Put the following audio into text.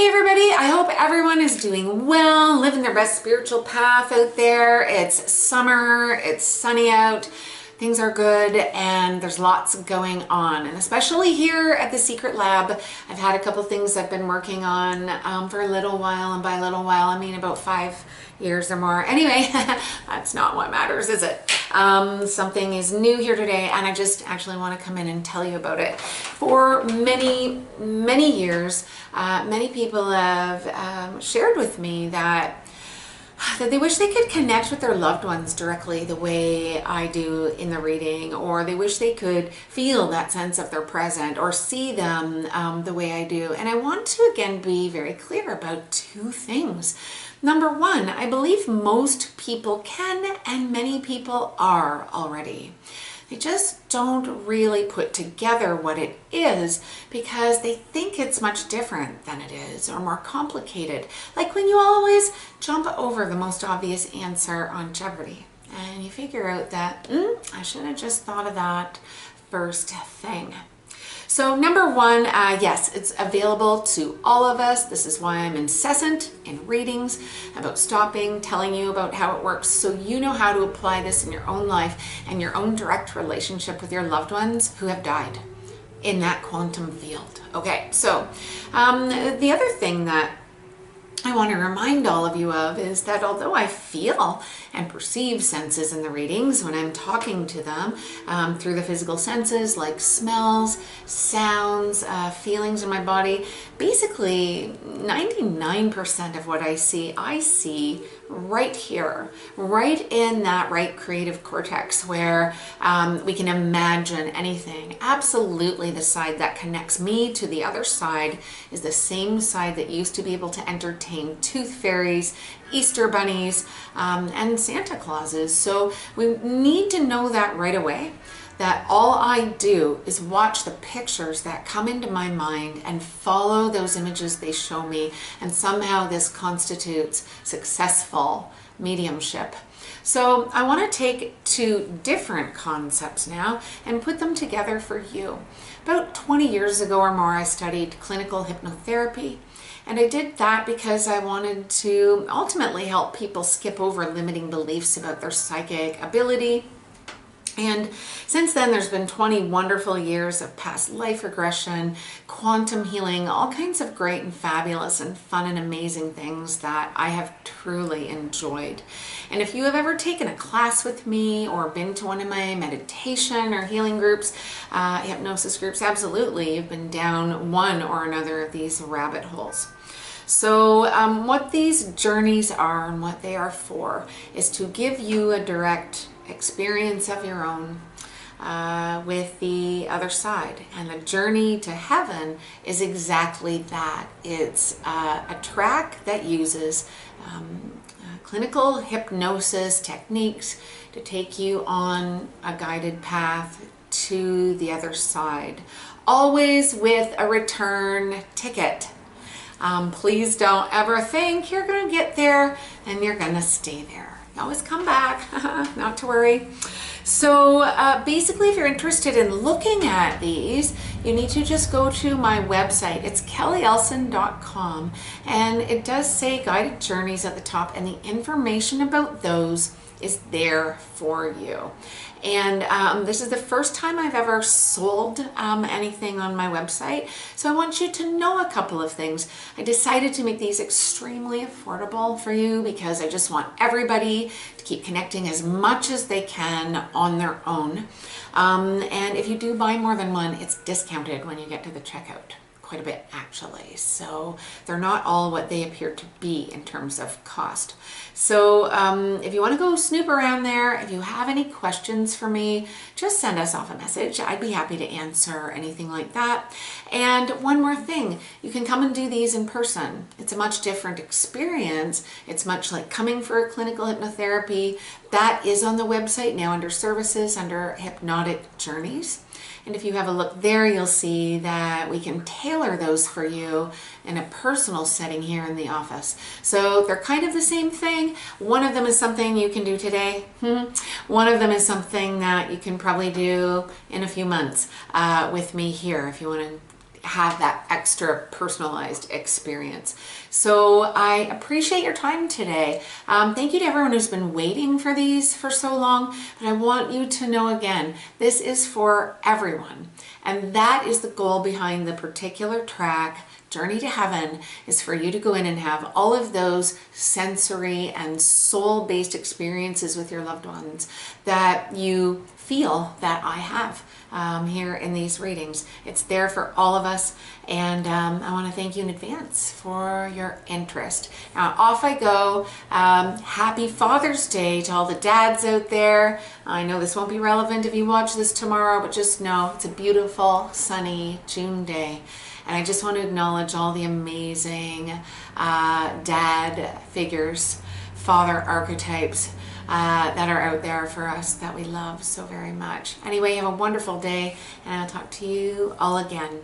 Hey everybody, I hope everyone is doing well, living their best spiritual path out there. It's summer, it's sunny out, things are good, and there's lots going on. And especially here at the Secret Lab, I've had a couple things I've been working on for a little while, and by a little while I mean about 5 years or more. Anyway, that's not what matters, is it? Something is new here today, and I just actually want to come in and tell you about it. For many years, many people have shared with me that they wish they could connect with their loved ones directly the way I do in the reading, or they wish they could feel that sense of their present or see them the way I do. And I want to again be very clear about two things. Number one, I believe most people can, and many people are already. They just don't really put together what it is because they think it's much different than it is, or more complicated. Like when you always jump over the most obvious answer on Jeopardy and you figure out that, I should have just thought of that first thing. So number one, yes, it's available to all of us. This is why I'm incessant in readings about stopping, telling you about how it works, so you know how to apply this in your own life and your own direct relationship with your loved ones who have died in that quantum field. Okay, so the other thing that I want to remind all of you of is that although I feel and perceive senses in the readings when I'm talking to them through the physical senses like smells, sounds, feelings in my body, basically 99% of what I see right here, right in that right creative cortex where we can imagine anything. Absolutely, the side that connects me to the other side is the same side that used to be able to entertain tooth fairies, Easter bunnies, and Santa Clauses. So we need to know that right away, that all I do is watch the pictures that come into my mind and follow those images they show me, and somehow this constitutes successful mediumship. So I want to take two different concepts now and put them together for you. About 20 years ago or more, I studied clinical hypnotherapy. And I did that because I wanted to ultimately help people skip over limiting beliefs about their psychic ability. And since then, there's been 20 wonderful years of past life regression, quantum healing, all kinds of great and fabulous and fun and amazing things that I have truly enjoyed. And if you have ever taken a class with me or been to one of my meditation or healing groups, hypnosis groups, absolutely, you've been down one or another of these rabbit holes. So what these journeys are and what they are for is to give you a direct experience of your own with the other side. And the journey to heaven is exactly that. It's a track that uses clinical hypnosis techniques to take you on a guided path to the other side, always with a return ticket. Please don't ever think you're going to get there and you're going to stay there. You always come back, not to worry. So basically, if you're interested in looking at these, you need to just go to my website. It's kellyelson.com, and it does say guided journeys at the top, and the information about those is there for you. And this is the first time I've ever sold anything on my website, so I want you to know a couple of things. I decided to make these extremely affordable for you because I just want everybody to keep connecting as much as they can on their own. And if you do buy more than one, it's discounted when you get to the checkout. Quite a bit actually, so they're not all what they appear to be in terms of cost. So if you want to go snoop around there, if you have any questions for me, just send us off a message. I'd be happy to answer anything like that. And one more thing, you can come and do these in person. It's a much different experience. It's much like coming for a clinical hypnotherapy. That is on the website now under services, under hypnotic journeys. And if you have a look there, you'll see that we can tailor those for you in a personal setting here in the office. So they're kind of the same thing. One of them is something you can do today. One of them is something that you can probably do in a few months with me here if you want to have that extra personalized experience. So I appreciate your time today. Thank you to everyone who's been waiting for these for so long, but I want you to know again, this is for everyone. And that is the goal behind the particular track. Journey to Heaven is for you to go in and have all of those sensory and soul-based experiences with your loved ones that you feel that I have here in these readings. It's there for all of us, and I want to thank you in advance for your interest. Now off I go. Happy Father's Day to all the dads out there. I know this won't be relevant if you watch this tomorrow, but just know it's a beautiful sunny June day. And I just want to acknowledge all the amazing dad figures, father archetypes that are out there for us that we love so very much. Anyway, have a wonderful day, and I'll talk to you all again